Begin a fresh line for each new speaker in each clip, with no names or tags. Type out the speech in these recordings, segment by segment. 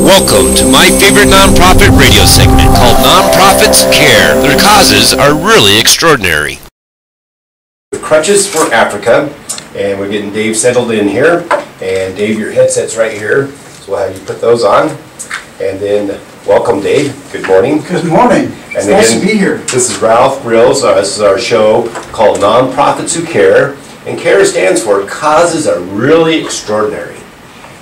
Welcome to my favorite nonprofit radio segment called Nonprofits Care. Their causes are really extraordinary.
Crutches for Africa, and we're getting Dave settled in here. And Dave, your headset's right here, so we'll have you put those on. And then, welcome Dave, good morning.
Good morning, it's nice to be here.
This is Ralph Grills, this is our show called Nonprofits Who Care. And CARE stands for Causes Are Really Extraordinary.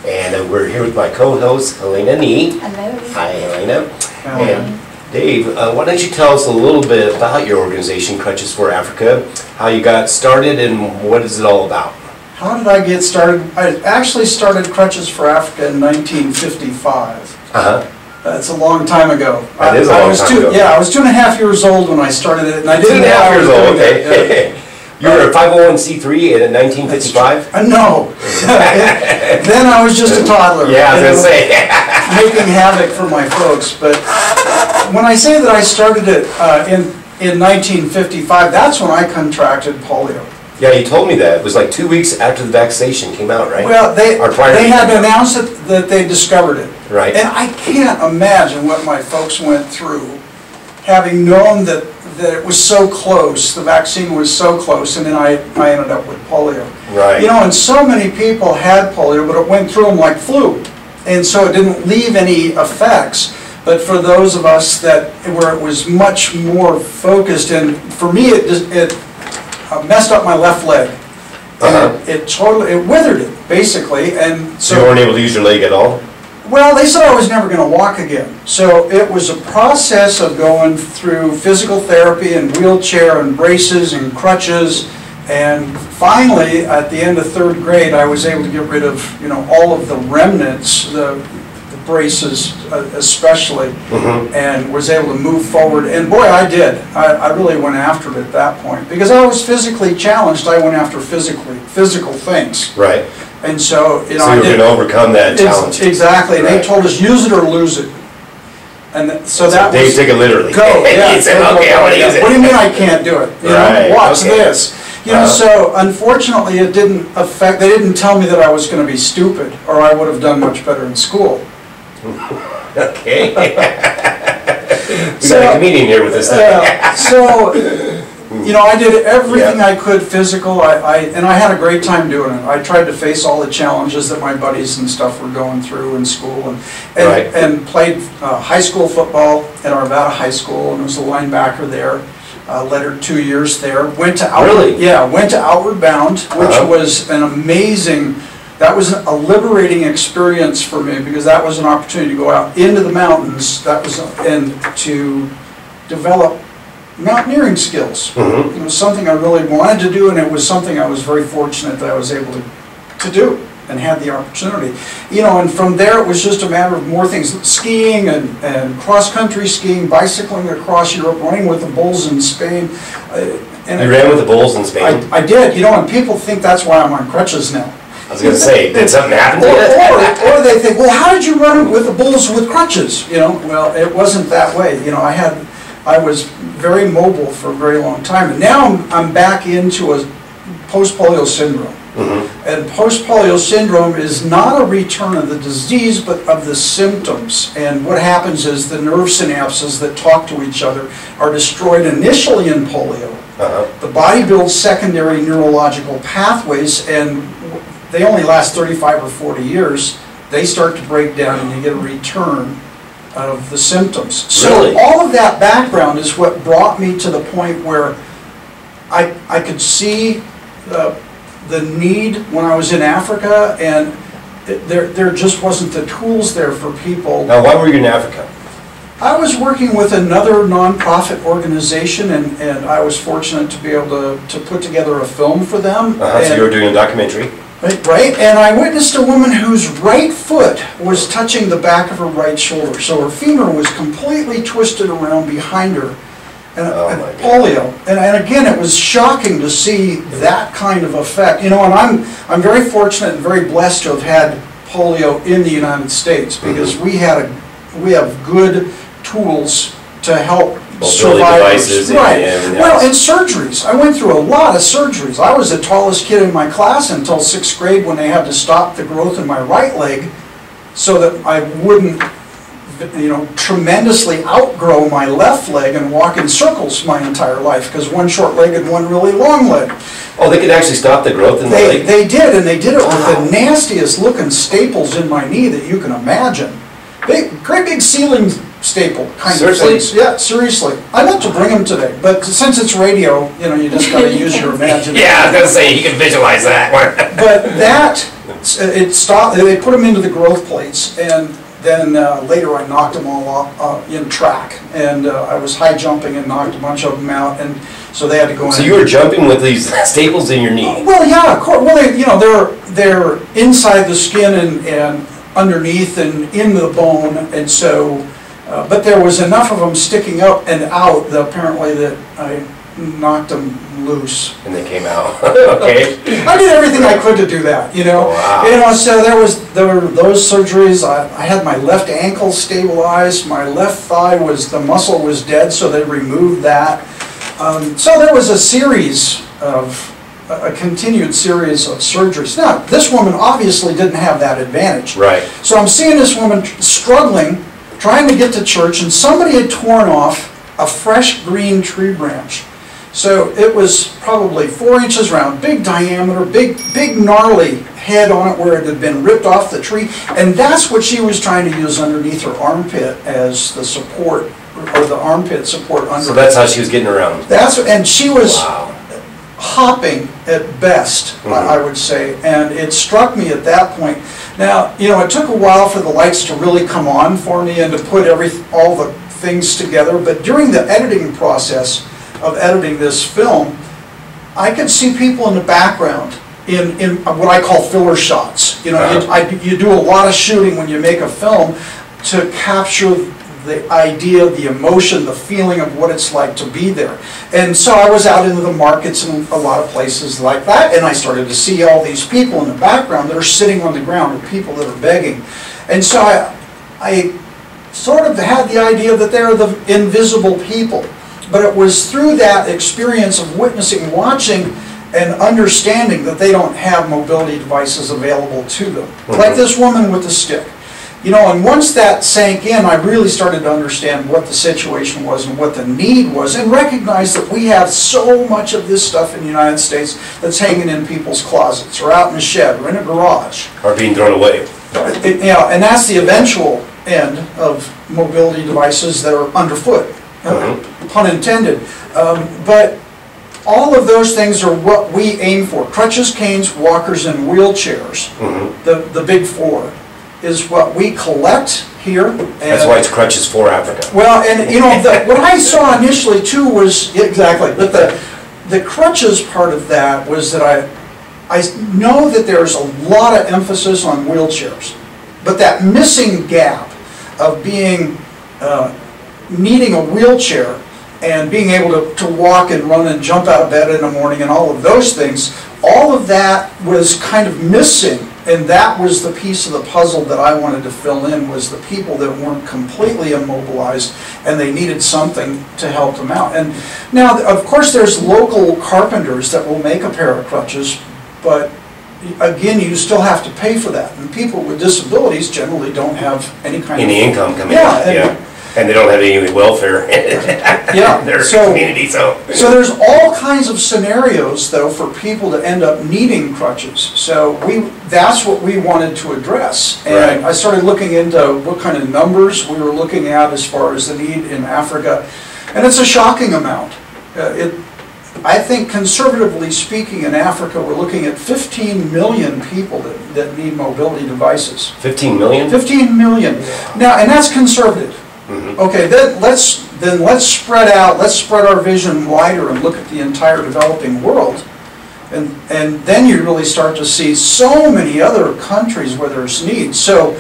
And we're here with my co-host, Helena Nee.
Hello.
Hi, Helena.
Hello.
And Dave, why don't you tell us a little bit about your organization, Crutches for Africa, how you got started, and what is it all about?
How did I get started? I actually started Crutches for Africa in 1955. That's a long time ago.
That is a long time ago.
Yeah, I was 2.5 years old when I started it, and I didn't
2.5 years old, okay.
Yeah.
You were a 501c3 in 1955?
No. Then I was just a toddler.
Yeah, I was going to say.
Making havoc for my folks. But when I say that I started it in 1955, that's when I contracted polio.
Yeah, you told me that. It was like 2 weeks after the vaccination came out, right?
Well, they had announced that they discovered it.
Right.
And I can't imagine what my folks went through, having known that it was so close, the vaccine was so close, and then I ended up with polio.
Right.
You know, and so many people had polio, but it went through them like flu. And so it didn't leave any effects. But for those of us where it was much more focused, and for me it messed up my left leg. And it withered it, basically. And so
you weren't able to use your leg at all?
Well, they said I was never going to walk again. So it was a process of going through physical therapy and wheelchair and braces and crutches. And finally, at the end of 3rd grade, I was able to get rid of, all of the remnants, the braces especially, and was able to move forward. And boy, I did. I really went after it at that point. Because I was physically challenged, I went after physical things.
Right.
And so,
so you were going to overcome that challenge.
Exactly.
Right.
They told us, use it or lose it. And so that
Dave
was...
took it literally.
Go, yeah.
He said, okay, I want to use it.
What do you mean I can't do it? Watch this. So unfortunately it didn't affect, they didn't tell me that I was going to be stupid, or I would have done much better in school.
Okay. We got a comedian here with us.
I did everything I could physical, and I had a great time doing it. I tried to face all the challenges that my buddies and stuff were going through in school, and played high school football at Arvada High School, and was a linebacker there. Lettered 2 years there. Went to Outward Bound, which was an amazing. That was a liberating experience for me, because that was an opportunity to go out into the mountains. And to develop mountaineering skills. It was something I really wanted to do, and it was something I was very fortunate that I was able to do and had the opportunity. And from there it was just a matter of more things. Skiing and cross-country skiing, bicycling across Europe, running with the bulls in Spain.
You ran with the bulls in Spain?
I did, and people think that's why I'm on crutches now.
I was going to say, did something happen to you?
Or they think, well, how did you run with the bulls with crutches? Well, it wasn't that way. I was very mobile for a very long time, and now I'm back into a post-polio syndrome. And post-polio syndrome is not a return of the disease, but of the symptoms. And what happens is the nerve synapses that talk to each other are destroyed initially in polio. The body builds secondary neurological pathways, and they only last 35 or 40 years. They start to break down, and you get a return of the symptoms. So all of that background is what brought me to the point where I could see the need when I was in Africa, and there just wasn't the tools there for people.
Now, why were you in Africa?
I was working with another nonprofit organization, and I was fortunate to be able to put together a film for them.
So you were doing a documentary?
Right, and I witnessed a woman whose right foot was touching the back of her right shoulder. So her femur was completely twisted around behind her. And polio. And again, it was shocking to see that kind of effect. And I'm very fortunate and very blessed to have had polio in the United States, because we have good tools to help survivors.
Right.
And surgeries. I went through a lot of surgeries. I was the tallest kid in my class until 6th grade, when they had to stop the growth in my right leg so that I wouldn't tremendously outgrow my left leg and walk in circles my entire life, because one short leg and one really long leg.
Oh, they could actually stop the growth in the leg?
They did, and they did it with the nastiest looking staples in my knee that you can imagine. Great big ceiling staple kind of things. Yeah, seriously. I meant to bring them today, but since it's radio, you just got to use your imagination.
Yeah, I was going to say, you can visualize that one.
But it stopped. They put them into the growth plates, and then later I knocked them all off in track, and I was high jumping and knocked a bunch of them out, and so they had to go in.
So you were jumping with these staples in your knee?
Well, yeah, of course. Well, they're inside the skin and underneath and in the bone, and so, but there was enough of them sticking up and out that apparently that I knocked them loose.
And they came out. Okay.
I did everything I could to do that,
Wow.
So there were those surgeries. I had my left ankle stabilized. My left thigh the muscle was dead, so they removed that. So there was a continued series of surgeries. Now, this woman obviously didn't have that advantage.
Right.
So I'm seeing this woman struggling, trying to get to church, and somebody had torn off a fresh green tree branch. So it was probably 4 inches round, big diameter, big gnarly head on it where it had been ripped off the tree, and that's what she was trying to use underneath her armpit as the support, or the armpit support under.
So that's how she was getting around.
And she was
Wow.
hopping at best, I would say, and it struck me at that point. Now, it took a while for the lights to really come on for me and to put all the things together, but during the editing process of editing this film, I could see people in the background in what I call filler shots. You do a lot of shooting when you make a film to capture the idea, the emotion, the feeling of what it's like to be there. And so I was out into the markets and a lot of places like that, and I started to see all these people in the background that are sitting on the ground, or people that are begging. And so I sort of had the idea that they're the invisible people. But it was through that experience of witnessing, watching, and understanding that they don't have mobility devices available to them. Like this woman with the stick. And once that sank in, I really started to understand what the situation was and what the need was, and recognize that we have so much of this stuff in the United States that's hanging in people's closets, or out in a shed, or in a garage.
Or being thrown away.
And that's the eventual end of mobility devices that are underfoot. Pun intended. But all of those things are what we aim for. Crutches, canes, walkers, and wheelchairs. The big four is what we collect here.
That's why it's Crutches for Africa.
Well, and what I saw initially too was, exactly, but the crutches part of that was that I know that there's a lot of emphasis on wheelchairs, but that missing gap of needing a wheelchair and being able to walk and run and jump out of bed in the morning and all of those things, all of that was kind of missing, and that was the piece of the puzzle that I wanted to fill in, was the people that weren't completely immobilized and they needed something to help them out. And now, of course, there's local carpenters that will make a pair of crutches, but again, you still have to pay for that, and people with disabilities generally don't have any
income coming
in.
And they don't have any welfare in their community. So
there's all kinds of scenarios, though, for people to end up needing crutches. So that's what we wanted to address. And I started looking into what kind of numbers we were looking at as far as the need in Africa. And it's a shocking amount. I think, conservatively speaking, in Africa, we're looking at 15 million people that need mobility devices.
15 million?
15 million. Now, and that's conservative. Okay, then let's spread out. Let's spread our vision wider and look at the entire developing world, and then you really start to see so many other countries where there's needs. So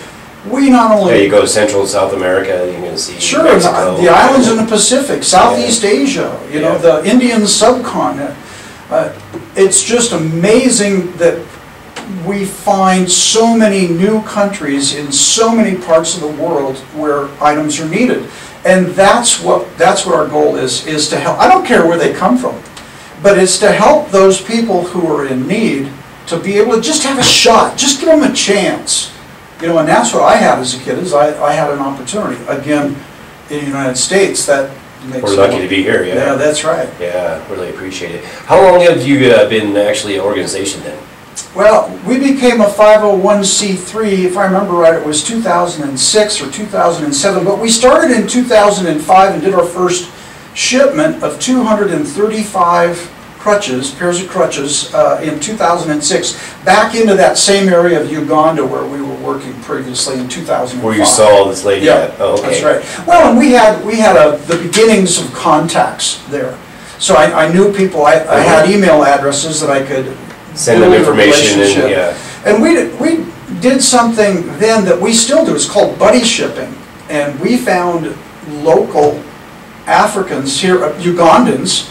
we not only
you go to Central and South America, you're going to see
Mexico, the islands in the Pacific, Southeast Asia, the Indian subcontinent. It's just amazing that we find so many new countries in so many parts of the world where items are needed, and that's what our goal is to help. I don't care where they come from, but it's to help those people who are in need to be able to just have a shot, just give them a chance You know, and that's what I had as a kid, is I had an opportunity. Again, in the United States, that makes...
We're lucky to be here, yeah.
Yeah, that's right.
Yeah, really appreciate it. How long have you been actually an organization then?
Well, we became a 501c3, if I remember right, it was 2006 or 2007, but we started in 2005 and did our first shipment of 235 crutches, pairs of crutches, in 2006, back into that same area of Uganda where we were working previously in 2005.
Where you saw this lady
Yeah,
at? Oh, okay.
that's right. Well, and we had the beginnings of contacts there. So I knew people, I had email addresses that I could
send them information and, yeah.
And we did something then that we still do. It's called buddy shipping. And we found local Africans here, Ugandans,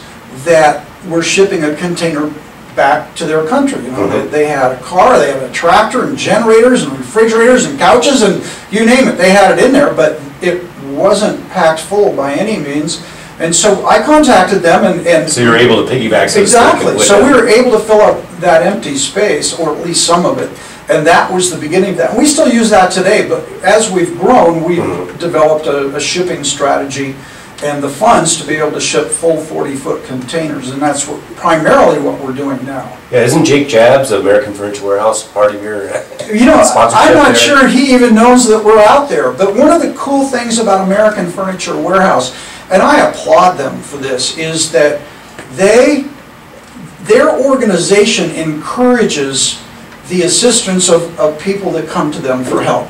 that were shipping a container back to their country. You know, they had a car, they had a tractor and generators and refrigerators and couches and you name it, they had it in there, but it wasn't packed full by any means. And so I contacted them and
so you were able to piggyback. So
exactly. So we were able to fill up that empty space, or at least some of it, and that was the beginning of that. And we still use that today, but as we've grown, we've developed a shipping strategy and the funds to be able to ship full 40-foot containers, and that's primarily what we're doing now.
Yeah, isn't Jake Jabs of American Furniture Warehouse part of your
You know, I'm not
there?
sure he even knows that we're out there, but one of the cool things about American Furniture Warehouse, and I applaud them for this, is that their organization encourages the assistance of people that come to them for help,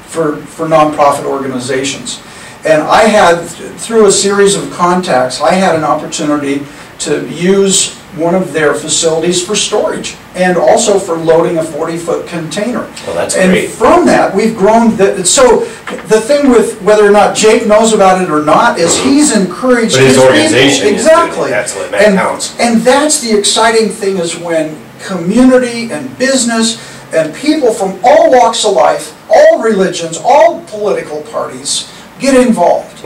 for nonprofit organizations. And I had, through a series of contacts, I had an opportunity to use one of their facilities for storage and also for loading a 40-foot container.
Well, that's
and
great.
From that, we've grown. So the thing with whether or not Jake knows about it or not is he's encouraged
but his
people.
organization
Exactly.
That's what that counts.
And that's the exciting thing, is when community and business and people from all walks of life, all religions, all political parties get involved.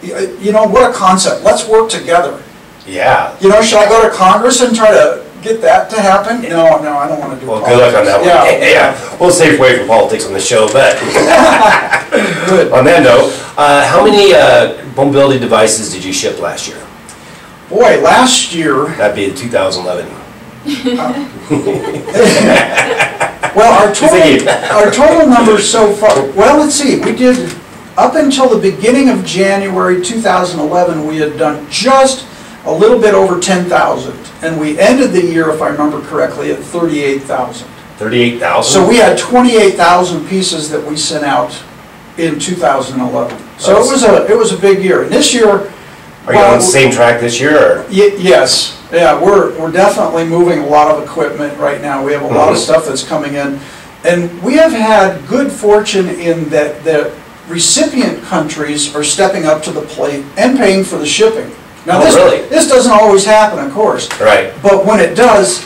You know, what a concept. Let's work together.
Yeah.
You know, should I go to Congress and try to get that to happen? No, I don't want to do
Well,
politics.
good luck on that one. Yeah. We'll stay away from politics on the show, but
Good.
on that note, how many mobility devices did you ship last year?
Boy, last year...
That'd be 2011.
Well, our total numbers so far... Well, let's see. We did... Up until the beginning of January 2011, we had done just a little bit over 10,000. And we ended the year, if I remember correctly, at 38,000.
38,000?
So we had 28,000 pieces that we sent out in 2011. So it was a big year. And this year...
Are you on the same track this year? Or?
Yes. Yeah, we're definitely moving a lot of equipment right now. We have a lot of stuff that's coming in. And we have had good fortune in that the recipient countries are stepping up to the plate and paying for the shipping. Now, this doesn't always happen, of course.
Right.
But when it does,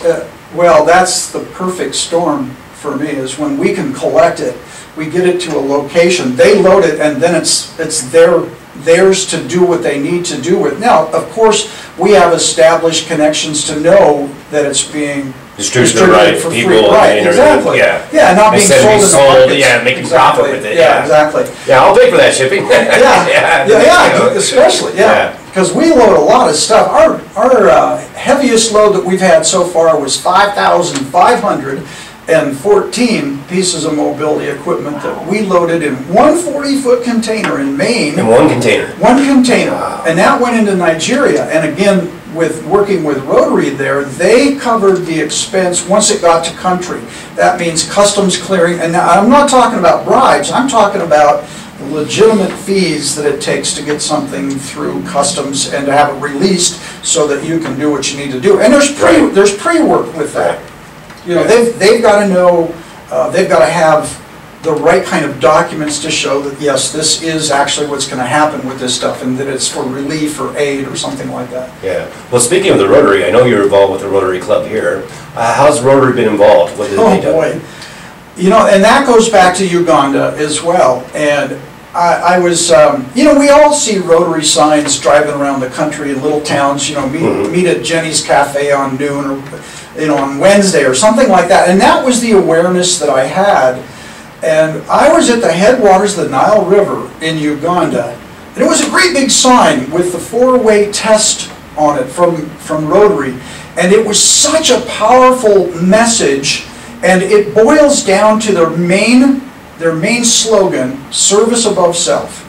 well, that's the perfect storm for me, is when we can collect it, we get it to a location, they load it, and then it's theirs to do what they need to do with. Now, of course, we have established connections to know that it's being distributed
right
for
people,
free. Right, exactly.
Yeah,
not being sold in the markets.
Yeah, making profit with it.
Yeah, exactly.
Yeah, I'll pay for that shipping.
yeah, especially, because we load a lot of stuff. Our heaviest load that we've had so far was 5,514 pieces of mobility equipment that we loaded in one 40-foot container in Maine.
In one container?
One container.
Wow.
And that went into Nigeria. And again, with working with Rotary there, they covered the expense once it got to country. That means customs clearing. And now, I'm not talking about bribes. I'm talking about legitimate fees that it takes to get something through customs and to have it released so that you can do what you need to do. And there's pre-work with that. You know, they've got to know, they've got to have the right kind of documents to show that, yes, this is actually what's going to happen with this stuff, and that it's for relief or aid or something like that.
Yeah. Well, speaking of the Rotary, I know you're involved with the Rotary Club here. How's Rotary been involved? What have they done?
Boy. You know, and that goes back to Uganda as well. And I was, you know, we all see Rotary signs driving around the country in little towns, you know, meet at Jenny's Cafe on noon, or, you know, on Wednesday or something like that. And that was the awareness that I had, And I was at the headwaters of the Nile River in Uganda, and it was a great big sign with the 4-way test on it from Rotary. And it was such a powerful message, and it boils down to their main slogan, service above self.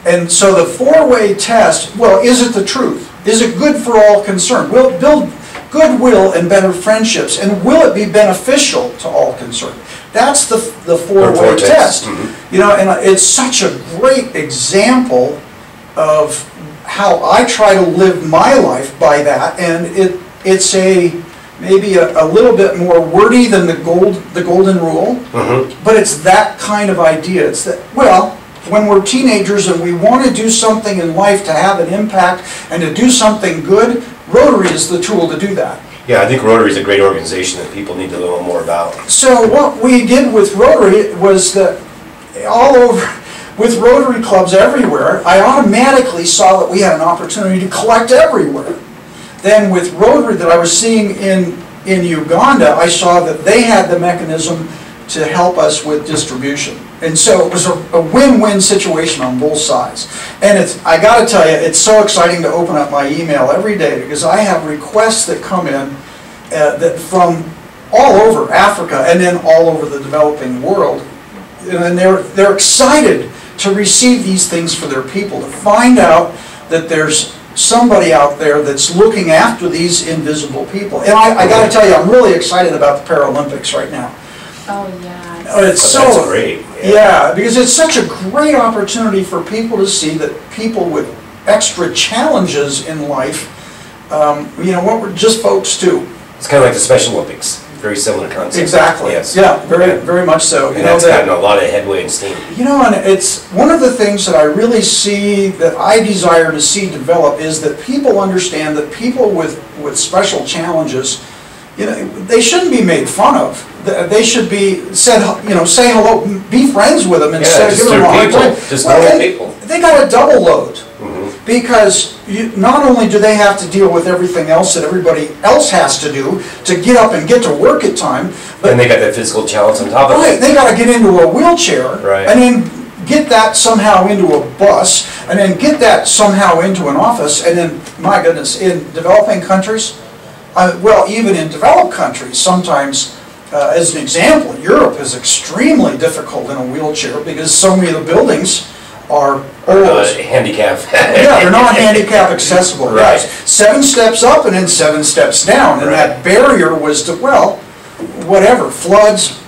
And so the 4-way test, well, is it the truth? Is it good for all concerned? Will it build goodwill and better friendships? And will it be beneficial to all concerned? That's the 4-way test. Mm-hmm. You know, and it's such a great example of how I try to live my life by that. And it's maybe a little bit more wordy than the golden rule, mm-hmm. but it's that kind of idea. It's that, well, when we're teenagers and we want to do something in life to have an impact and to do something good, Rotary is the tool to do that.
Yeah, I think Rotary is a great organization that people need to know more about.
So what we did with Rotary was that all over, with Rotary clubs everywhere, I automatically saw that we had an opportunity to collect everywhere. Then with Rotary that I was seeing in Uganda, I saw that they had the mechanism to help us with distribution. And so it was a win-win situation on both sides. And I got to tell you, it's so exciting to open up my email every day because I have requests that come in that from all over Africa and then all over the developing world. And they're excited to receive these things for their people, to find out that there's somebody out there that's looking after these invisible people. And I got to tell you, I'm really excited about the Paralympics right now.
Oh, yeah.
It's so
that's great.
Yeah, because it's such a great opportunity for people to see that people with extra challenges in life, you know, what we're just folks too.
It's kind of like the Special Olympics. Very similar concept.
Exactly.
Yes.
Yeah, very much so.
And that's gotten a lot of headway and steam.
You know, and it's one of the things that I really see, that I desire to see develop, is that people understand that people with special challenges, you know, they shouldn't be made fun of. They should be said, you know, say hello, be friends with them instead of giving them a hard time.
Just normal people.
They got a double load,
mm-hmm.
because not only do they have to deal with everything else that everybody else has to do to get up and get to work at time, but
and they got that physical challenge on top of it.
They got to get into a wheelchair,
right.
and then get that somehow into a bus, and then get that somehow into an office, and then, my goodness, in developing countries, well, even in developed countries, sometimes, as an example, Europe is extremely difficult in a wheelchair because so many of the buildings are old.
Handicap.
Yeah, they're not handicap accessible.
Right.
Yes. 7 steps up and then 7 steps down, and
right.
that barrier was to, well, whatever, floods,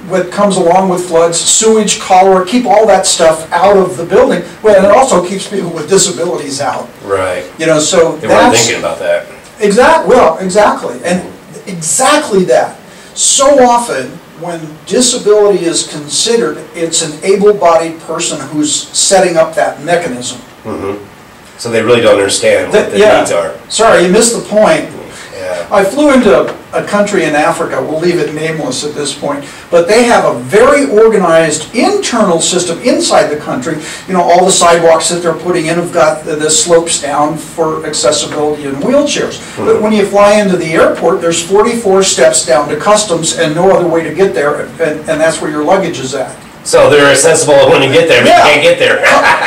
what comes along with floods, sewage, cholera, keep all that stuff out of the building. Well, and it also keeps people with disabilities out.
Right.
You know, so
they weren't thinking about that.
Exactly, and exactly that. So often, when disability is considered, it's an able-bodied person who's setting up that mechanism.
Mm-hmm. So they really don't understand what the needs are.
Sorry, you missed the point.
Yeah.
I flew into a country in Africa, we'll leave it nameless at this point, but they have a very organized internal system inside the country. You know, all the sidewalks that they're putting in have got the slopes down for accessibility in wheelchairs. Mm-hmm. But when you fly into the airport, there's 44 steps down to customs and no other way to get there, and that's where your luggage is at.
So they're accessible when you get there, but you can't get there.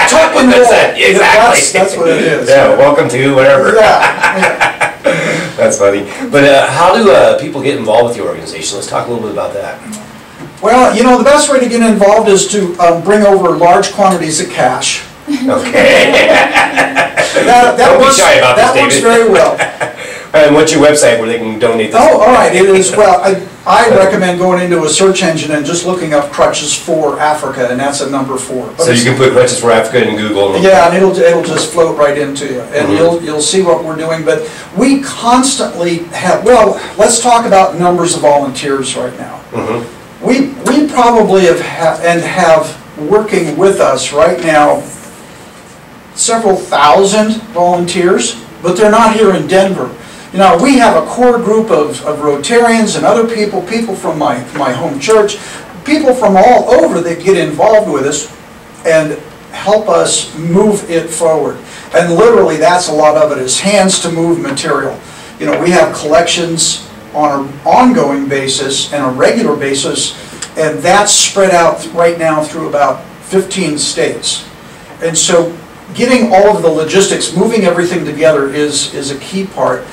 Tuck and roll.
Exactly.
That's what it is.
Yeah, welcome to whatever.
Yeah.
That's funny. But how do people get involved with your organization? Let's talk a little bit about that.
Well, you know, the best way to get involved is to bring over large quantities of cash.
Okay.
Don't
be shy about this,
David. That works very well.
And what's your website where they can donate this?
Oh, all right. It is, well, I recommend going into a search engine and just looking up Crutches for Africa, and that's a number 4. But
so you can put Crutches for Africa in Google.
Yeah, and it'll just float right into you, and mm-hmm. you'll see what we're doing. But we constantly have, well, let's talk about numbers of volunteers right now. Mm-hmm. We probably have working with us right now several thousand volunteers, but they're not here in Denver. You know, we have a core group of Rotarians and other people from my home church, people from all over that get involved with us and help us move it forward. And literally, that's a lot of it, is hands to move material. You know, we have collections on an ongoing basis and a regular basis, and that's spread out right now through about 15 states. And so getting all of the logistics, moving everything together is a key part.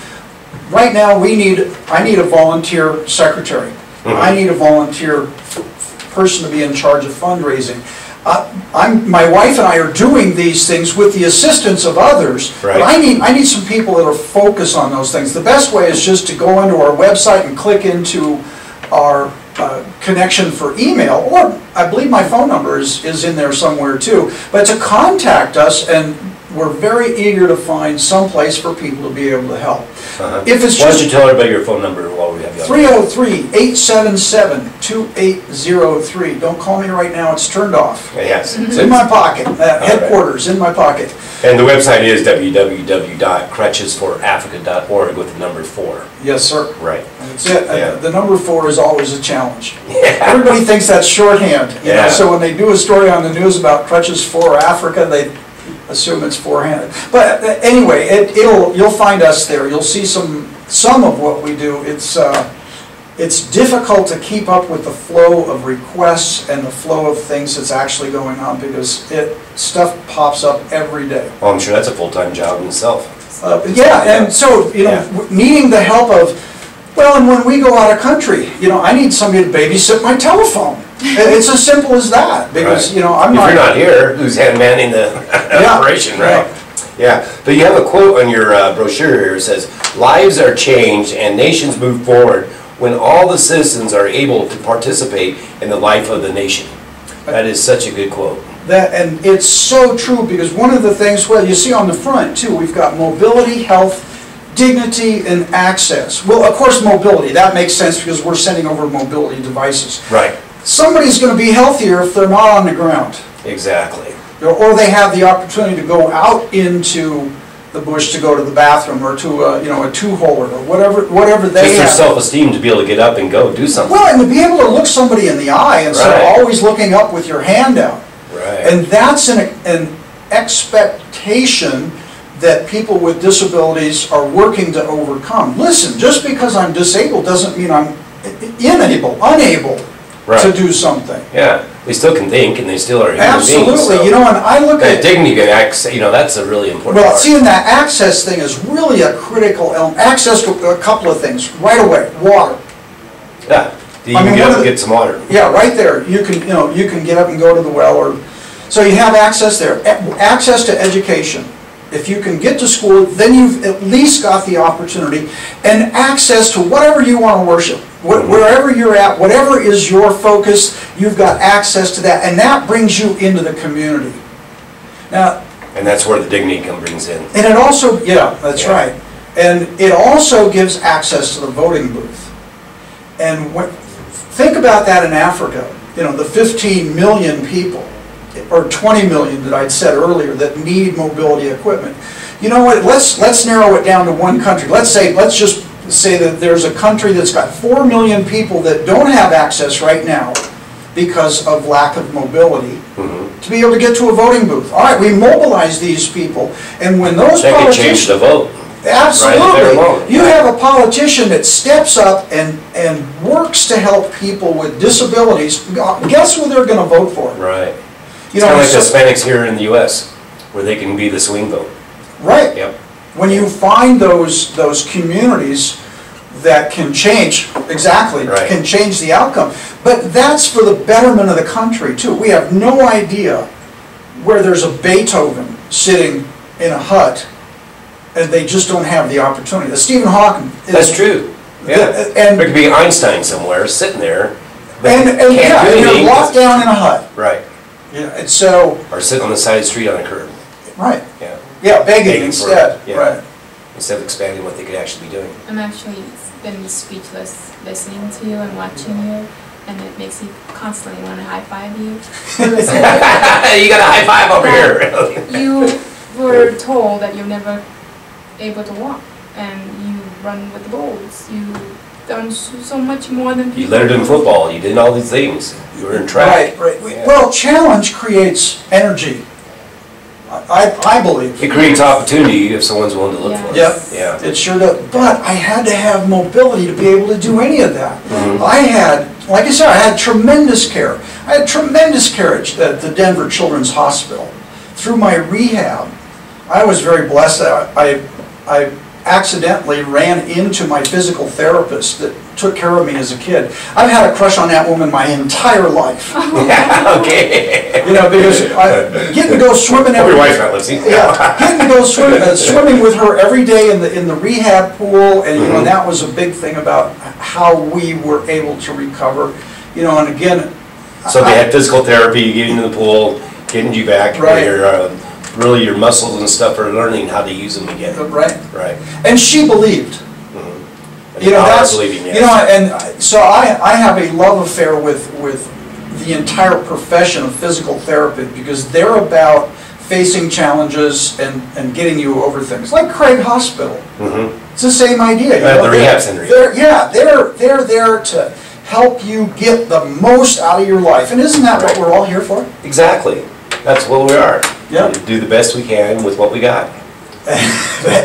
Right now, I need a volunteer secretary. I need a volunteer person to be in charge of fundraising. My wife and I are doing these things with the assistance of others,
right.
But I need some people that are focused on those things. The best way is just to go into our website and click into our connection for email, or I believe my phone number is in there somewhere too, but to contact us, and we're very eager to find some place for people to be able to help. If it's
Why don't you tell everybody your phone number while we have you on?
303-877-2803. Don't call me right now, it's turned off.
Yes.
It's in my pocket, headquarters, in my pocket.
And the website is www.crutchesforafrica.org with the number 4.
Yes, sir.
Right.
That's it.
Yeah.
The number 4 is always a challenge.
Yeah.
Everybody thinks that's shorthand. You know,
Yeah.
so when they do a story on the news about Crutches for Africa, they assume it's four-handed. But anyway, you'll find us there. You'll see some of what we do. It's difficult to keep up with the flow of requests and the flow of things that's actually going on, because stuff pops up every day.
Well, I'm sure that's a full-time job in itself.
And so, needing the help of, well, and when we go out of country, I need somebody to babysit my telephone. It's as simple as that, because,
Right.
I'm
if
not...
you're not here, who's manning the operation, right? Yeah, but you have a quote on your brochure here. It says, "Lives are changed and nations move forward when all the citizens are able to participate in the life of the nation." That is such a good quote.
And it's so true, because one of the things, well, you see on the front too, we've got mobility, health, dignity, and access. Well, of course, mobility, that makes sense because we're sending over mobility devices.
Right.
Somebody's going to be healthier if they're not on the ground.
Exactly.
Or they have the opportunity to go out into the bush to go to the bathroom, or to a two-holer, or whatever they
Just their
have.
self-esteem to be able to get up and go do something.
Well, and to be able to look somebody in the eye instead
Right.
of always looking up with your hand out.
Right.
And that's an expectation that people with disabilities are working to overcome. Listen, just because I'm disabled doesn't mean I'm unable
Right.
to do something.
Yeah, they still can think, and they still are human beings.
Absolutely.
So
And I look
that
at...
dignity, that's a really important
Well,
part.
see, and that access thing is really a critical element. Access to a couple of things. Right away, water.
Yeah, you can get some water.
Yeah, right there. You can get up and go to the well, or so you have access there. Access to education. If you can get to school, then you've at least got the opportunity, and access to whatever you want to worship. Wherever you're at, whatever is your focus, you've got access to that, and that brings you into the community. Now,
And that's where the dignity brings in.
and it also, that's right. And it also gives access to the voting booth. And think about that in Africa, the 15 million people, or 20 million that I'd said earlier, that need mobility equipment. You know what, let's narrow it down to one country. Let's just say that there's a country that's got 4 million people that don't have access right now because of lack of mobility, to be able to get to a voting booth. All right, we mobilize these people, and when those
They can
politicians...
change the vote.
Absolutely.
Right,
you have a politician that steps up and works to help people with disabilities. Guess who they're going to vote for?
Right. It's kind of like the Hispanics here in the U.S., where they can be the swing vote.
Right.
Yep.
When you find those communities that can change,
Right.
can change the outcome. But that's for the betterment of the country, too. We have no idea where there's a Beethoven sitting in a hut, and they just don't have the opportunity. Stephen Hawking.
That's true. Yeah.
And
there could be Einstein somewhere sitting there.
And you're locked down in a hut.
Right.
And so...
Or sitting on the side of the street on a curb.
Right.
Yeah.
Yeah, begging instead. Right.
Instead of expanding what they could actually be doing.
I'm actually been speechless listening to you and watching you, and it makes me constantly want to high-five you.
You got a high five over here.
You were told that you're never able to walk, and you run with the bulls. You've done so much more than people.
You lettered in football. You did all these things. You were in track.
Right.
Yeah.
Well, challenge creates energy. I believe.
It creates opportunity if someone's willing to look for it.
Yep.
Yeah.
It sure does. But I had to have mobility to be able to do any of that. I had, like I said, I had tremendous care. I had tremendous care at the Denver Children's Hospital. Through my rehab, I was very blessed that I accidentally ran into my physical therapist that took care of me as a kid. I've had a crush on that woman my entire life.
Okay.
You know, because getting to go swimming
Hope
every
your wife's not listening.
yeah, getting to go swimming with her every day in the rehab pool, and you know, that was a big thing about how we were able to recover. You know, and again,
So they had physical therapy, getting in the pool, getting you back.
Right.
Really your muscles and stuff are learning how to use them again.
right?
Right.
And she believed.
And
You know,
now I'm
that's,
believing, yes.
you know, and so I have a love affair with the entire profession of physical therapy, because they're about facing challenges and getting you over things. Like Craig Hospital. It's the same idea. You know,
the rehab center.
They're there to help you get the most out of your life. And isn't that what we're all here for?
Exactly. That's what we are.
Yeah.
Do the best we can with what we got.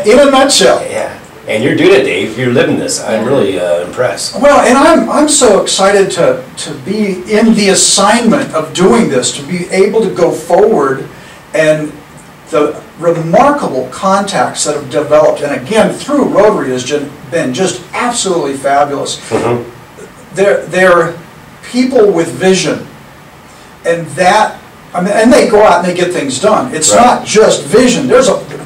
In a nutshell.
Yeah. And you're doing it, Dave. You're living this. I'm really impressed.
Well, and I'm so excited to be in the assignment of doing this, to be able to go forward, and the remarkable contacts that have developed, and again, through Rotary has been just absolutely fabulous. They're people with vision, and that, I mean, and they go out and they get things done. It's not just vision.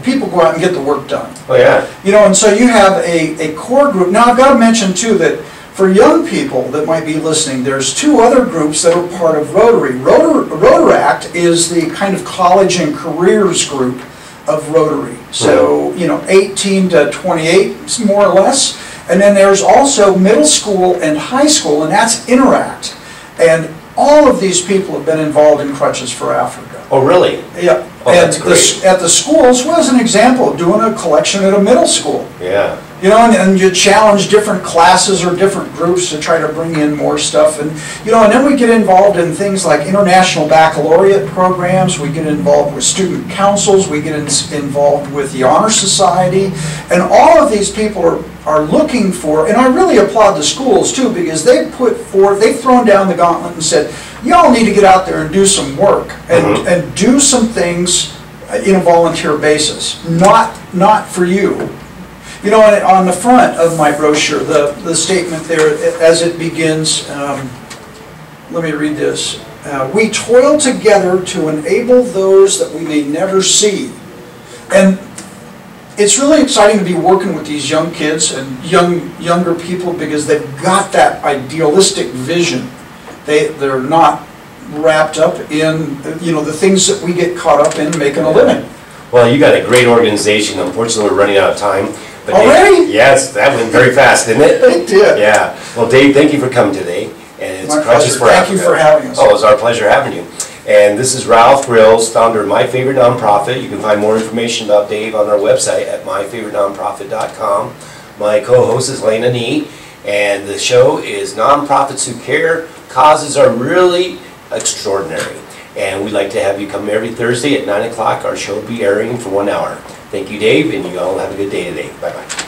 People go out and get the work done.
Oh, yeah.
You know, and so you have a core group. Now, I've got to mention, too, that for young people that might be listening, there's two other groups that are part of Rotary. Rotaract is the kind of college and careers group of Rotary. So, you know, 18 to 28, more or less. And then there's also middle school and high school, and that's Interact. And all of these people have been involved in Crutches for Africa.
Oh, really?
Yeah.
Oh, that's great.
At the schools, well, as an example, doing a collection at a middle school.
Yeah.
You know, and you challenge different classes or different groups to try to bring in more stuff. And, you know, and then we get involved in things like international baccalaureate programs. We get involved with student councils. We get involved with the Honor Society. And all of these people are looking for, and I really applaud the schools too, because they've thrown down the gauntlet and said, y'all need to get out there and do some work and do some things in a volunteer basis, not for you. You know, on the front of my brochure, the statement there, as it begins, let me read this. We toil together to enable those that we may never see. And it's really exciting to be working with these young kids and younger people, because they've got that idealistic vision. They're not wrapped up in, you know, the things that we get caught up in making a living.
Well, you got a great organization. Unfortunately, we're running out of time. But
Already?
Dave, yes, that went very fast, didn't it?
It did.
Yeah. Well, Dave, thank you for coming today. And it's
My
Crutches
pleasure.
for Africa.
Thank you for having us.
Oh, it's our pleasure having you. And this is Ralph Grills, founder of My Favorite Nonprofit. You can find more information about Dave on our website at myfavoriteenonprofit.com. My co-host is Lena Nee, and the show is Nonprofits Who Care. Causes are really extraordinary. And we'd like to have you come every Thursday at 9 o'clock. Our show will be airing for 1 hour. Thank you, Dave, and you all have a good day today. Bye-bye.